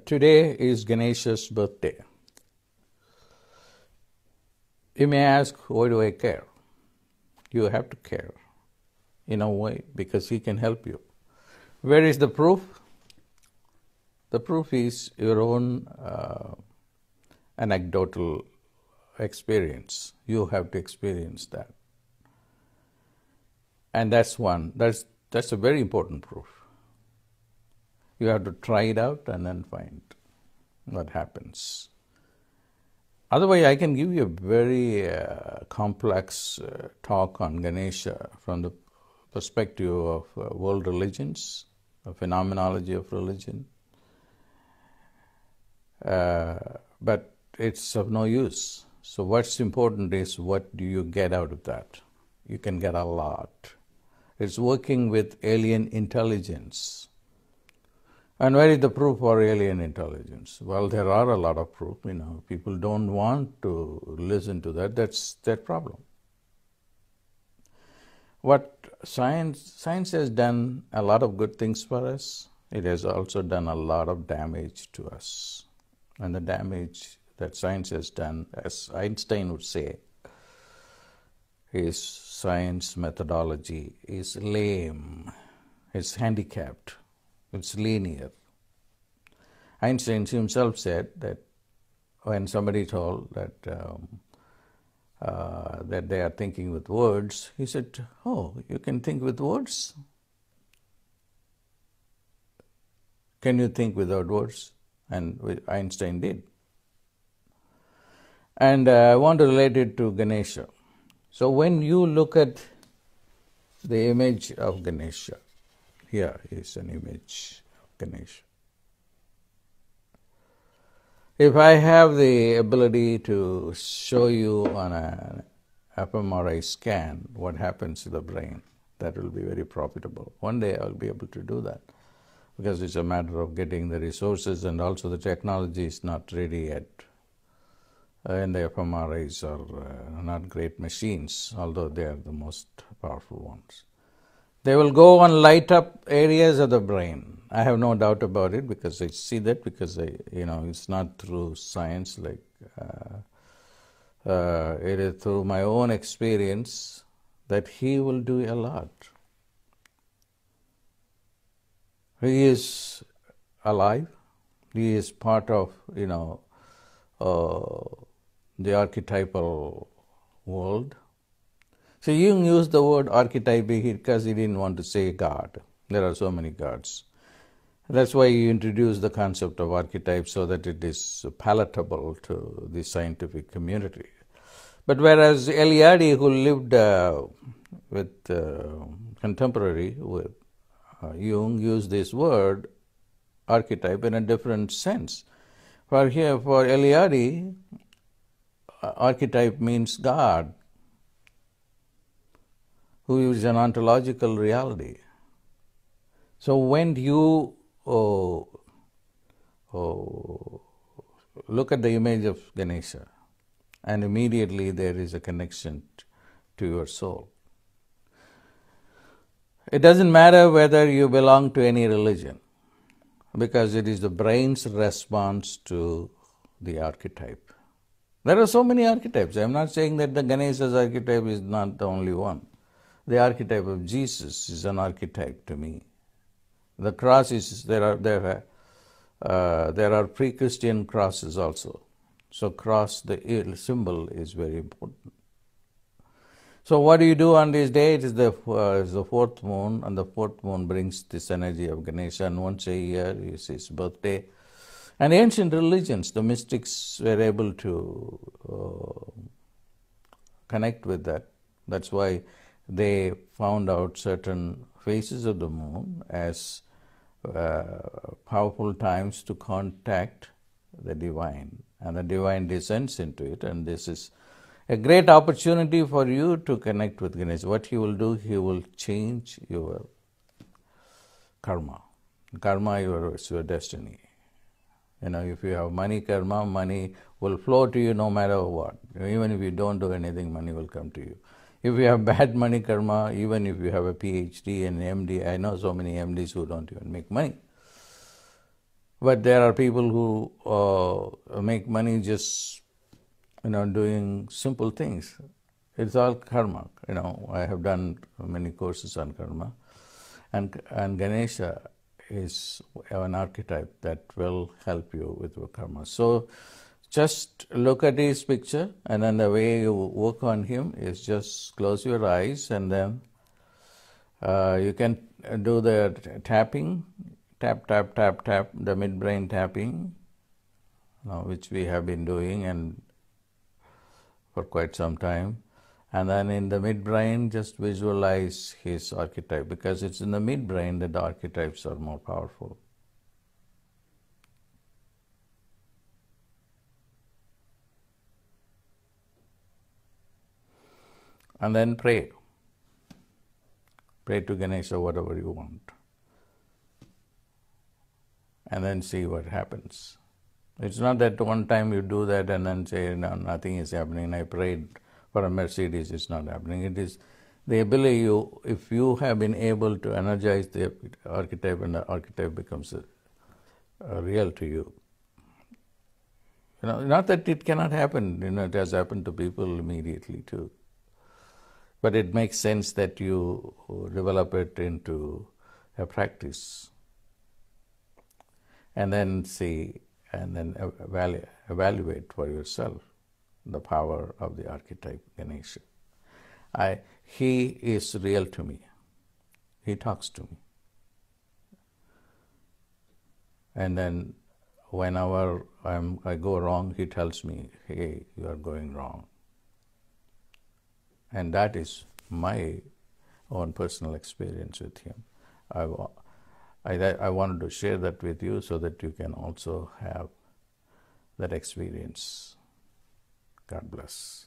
Today is Ganesha's birthday. You may ask, why do I care? You have to care in a way because he can help you. Where is the proof? The proof is your own anecdotal experience. You have to experience that. And that's one. That's a very important proof. You have to try it out and then find what happens. Otherwise, I can give you a very complex talk on Ganesha from the perspective of world religions, the phenomenology of religion. But it's of no use. So what's important is what do you get out of that? You can get a lot. It's working with alien intelligence. And where is the proof for alien intelligence? Well, there are a lot of proof. People don't want to listen to that. That's their problem. What science has done a lot of good things for us. It has also done a lot of damage to us. And the damage that science has done, as Einstein would say, is science methodology is lame, it's handicapped, it's linear. Einstein himself said that when somebody told that that they are thinking with words, he said, "Oh, you can think with words? Can you think without words?" And Einstein did. And I want to relate it to Ganesha. So when you look at the image of Ganesha, here is an image of Ganesha. If I have the ability to show you on an fMRI scan what happens to the brain, that will be very profitable. One day I'll be able to do that because it's a matter of getting the resources, and also the technology is not ready yet. And the fMRIs are not great machines, although they are the most powerful ones. They will go and light up areas of the brain. I have no doubt about it because I see that, because it's not through science, like it is through my own experience that he will do a lot. He is alive. He is part of the archetypal world. So Jung used the word archetype because he didn't want to say God. There are so many gods. That's why he introduced the concept of archetype, so that it is palatable to the scientific community. But whereas Eliade, who lived contemporary with Jung, used this word archetype in a different sense. For Eliade, archetype means God, who is an ontological reality. So when you look at the image of Ganesha, and immediately there is a connection to your soul. It doesn't matter whether you belong to any religion, because it is the brain's response to the archetype. There are so many archetypes. I am not saying that the Ganesha's archetype is not the only one. The archetype of Jesus is an archetype to me. The cross is, there are pre-Christian crosses also. So cross, the symbol, is very important. So what do you do on this day? It is the fourth moon, and the fourth moon brings this energy of Ganesha, and once a year is his birthday. And ancient religions, the mystics were able to connect with that. That's why they found out certain phases of the moon as powerful times to contact the divine, and the divine descends into it, and this is a great opportunity for you to connect with Ganesha. What he will do, he will change your karma. Karma is your destiny. If you have money karma, money will flow to you no matter what. Even if you don't do anything, money will come to you. If you have bad money karma, even if you have a PhD and MD, I know so many MDs who don't even make money. But there are people who make money just, doing simple things. It's all karma. I have done many courses on karma, and Ganesha is an archetype that will help you with your karma. So just look at his picture, and then the way you work on him is just close your eyes, and then you can do the tapping, tap, tap, tap, tap, the midbrain tapping, which we have been doing and for quite some time. And then in the midbrain, just visualize his archetype, because it's in the midbrain that the archetypes are more powerful. And then pray. Pray to Ganesha whatever you want. And then see what happens. It's not that one time you do that and then say, no, nothing is happening. I prayed for a Mercedes, it's not happening. It is the ability if you have been able to energize the archetype, and the archetype becomes real to you. Not that it cannot happen, it has happened to people immediately too. But it makes sense that you develop it into a practice. And then see, and then evaluate for yourself the power of the archetype Ganesha. He is real to me. He talks to me. And then whenever I go wrong, he tells me, hey, you are going wrong. And that is my own personal experience with him. I wanted to share that with you so that you can also have that experience. God bless.